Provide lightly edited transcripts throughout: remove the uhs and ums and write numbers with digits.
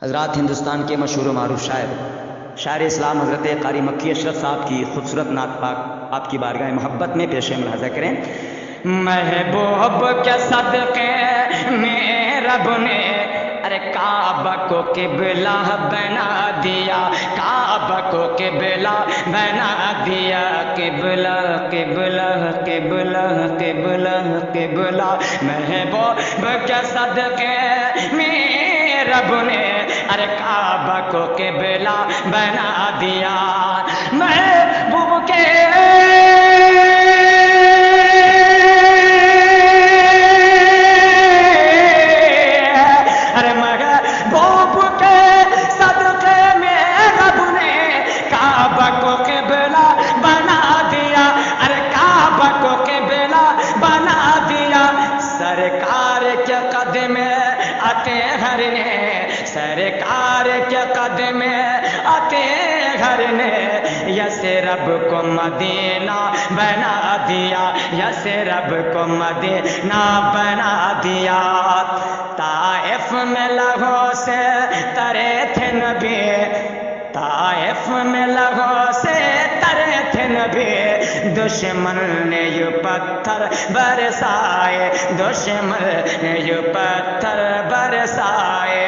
حضرات، ہندوستان کے مشہور و معروف شاعر اسلام حضرت قاری مکی اشرف صاحب کی خوبصورت نعت پاک آپ کی بارگاہ محبت میں پیش ملاحظہ کریں۔ محبوب کے صدقے میں رب نے ارے کعبہ کو قبلہ بنا دیا، کعبہ کو قبلہ بنا دیا، قبلہ قبلہ قبلہ قبلہ قبلہ۔ محبوب کے صدقے میں رب نے ارے کعبہ کو قبلہ بنا دیا، محبوب کے سرکار کے قدم آتے گھر نے یثرب کو مدینہ بنا دیا، یثرب کو مدینہ بنا دیا۔ طائف میں لہو سے ترے تھے نبی، طائف میں لہو سے ترے تھے نبی، دشمن نے یہ پتھر برسائے، دشمن نے یہ پتھر برسائے۔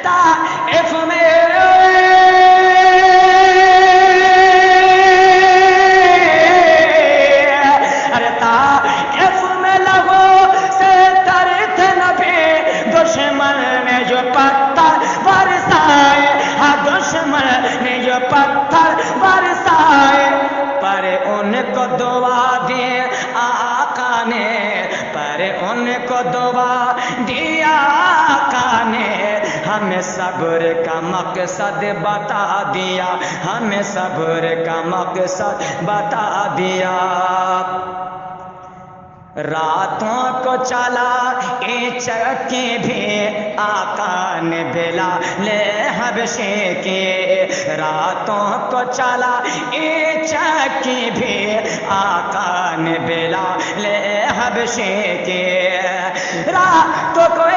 طائف میں ارے طائف میں لہو سے ترے تھے نبی، دشمن نے جو پتھر برسائے، ہاں دشمن نے جو پتھر برسائے، پر ان کو دعا دی آقا نے، پر ان کو دعا دیا آقا نے، ہمیں صبر کا مقصد بتا دیا، ہمیں صبر کا مقصد بتا دیا۔ راتوں کو چلا یہ چکی بھی آقا نے بلال حبشی کی، راتوں کو چلا یہ چکی بھی آقا نے بلال حبشی کی، راتوں کو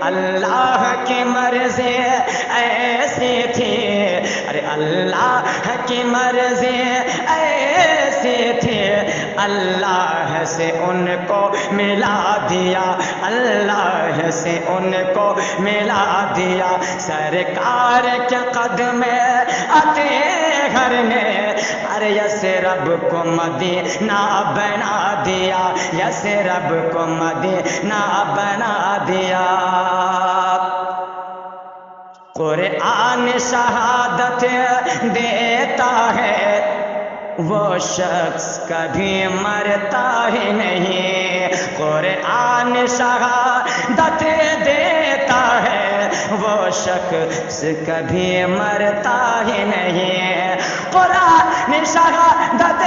اللہ کی مرضی ایسی تھی، ارے اللہ کی مرضی ایسی تھی، اللہ سے ان کو ملا دیا، اللہ سے ان کو ملا دیا۔ سرکار کے قدم آتے گھر نے ارے یثرب کو مدینہ بنا دیا، یثرب کو مدینہ بنا دیا۔ قرآن شہادت دیتا ہے وہ شخص کبھی مرتا ہی نہیں، قرآن شہادت دیتا ہے وہ شخص کبھی مرتا ہی نہیں، قرآن شہادت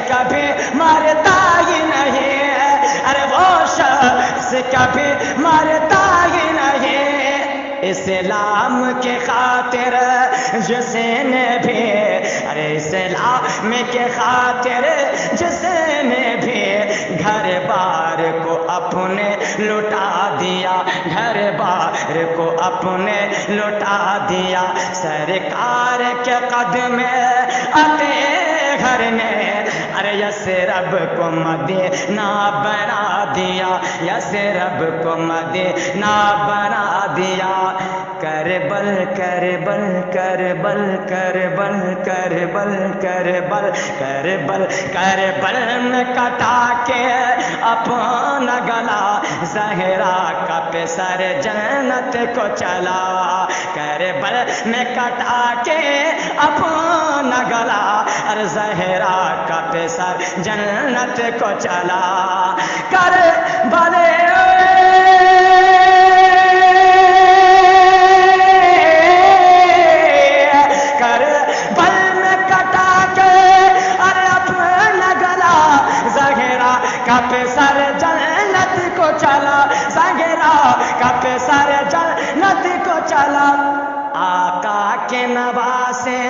کبھی مرتا ہی نہیں، ارے وہ شخص کبھی مرتا ہی نہیں۔ اسلام کی خاطر جس نے بھی ارے اسلام کی خاطر جس نے بھی گھر بار کو اپنے لٹا دیا، گھر بار کو اپنے لٹا دیا۔ سرکار کے قدم آتے گھر نے ارے یثرب کو مدینہ بنا دیا، یثرب کو مدینہ بنا دیا۔ کربل کربل کربل کربل کربل کربل کربل کربل میں کٹا کے اپنا گلا، زہرا کا پسر جنت کو چلا، کربل میں کٹا کے اپنا گلا، اور زہرا کا پسر جنت کو چلا۔ کربل چلا آقا کے نواسے،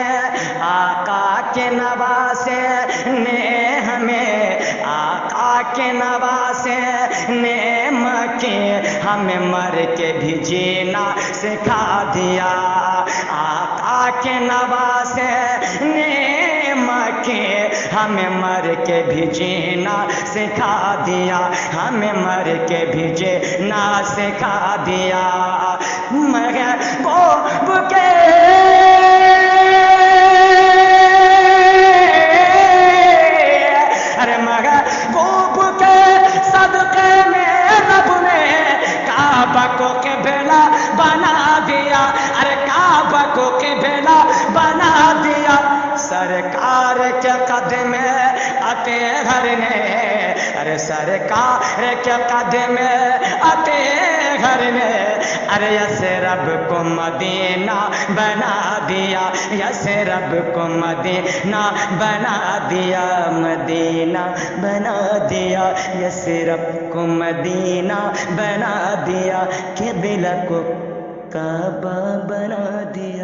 آقا کے نواسے نے ہمیں، آقا کے نواسے نے مکی ہمیں مر کے بھی جینا سکھا دیا، آقا کے نواسے نے مکی ہمیں مر کے بھی جینا سکھا دیا، ہمیں مر کے بھی جینا سکھا دیا، مگر خوب کے ارے مگر خوب کے صدقے میں رب نے کعبہ کو قبلہ بنا دیا، ارے کعبہ کو قبلہ بنا دیا، سرکار کے قدم اطہر نے، ارے سرکار کے قدم اطہر نے، ارے یثرب کو مدینہ بنا دیا، یثرب کو مدینہ بنا دیا، مدینہ بنا دیا، یثرب کو مدینہ بنا دیا، قبلہ کو کعبہ بنا دیا۔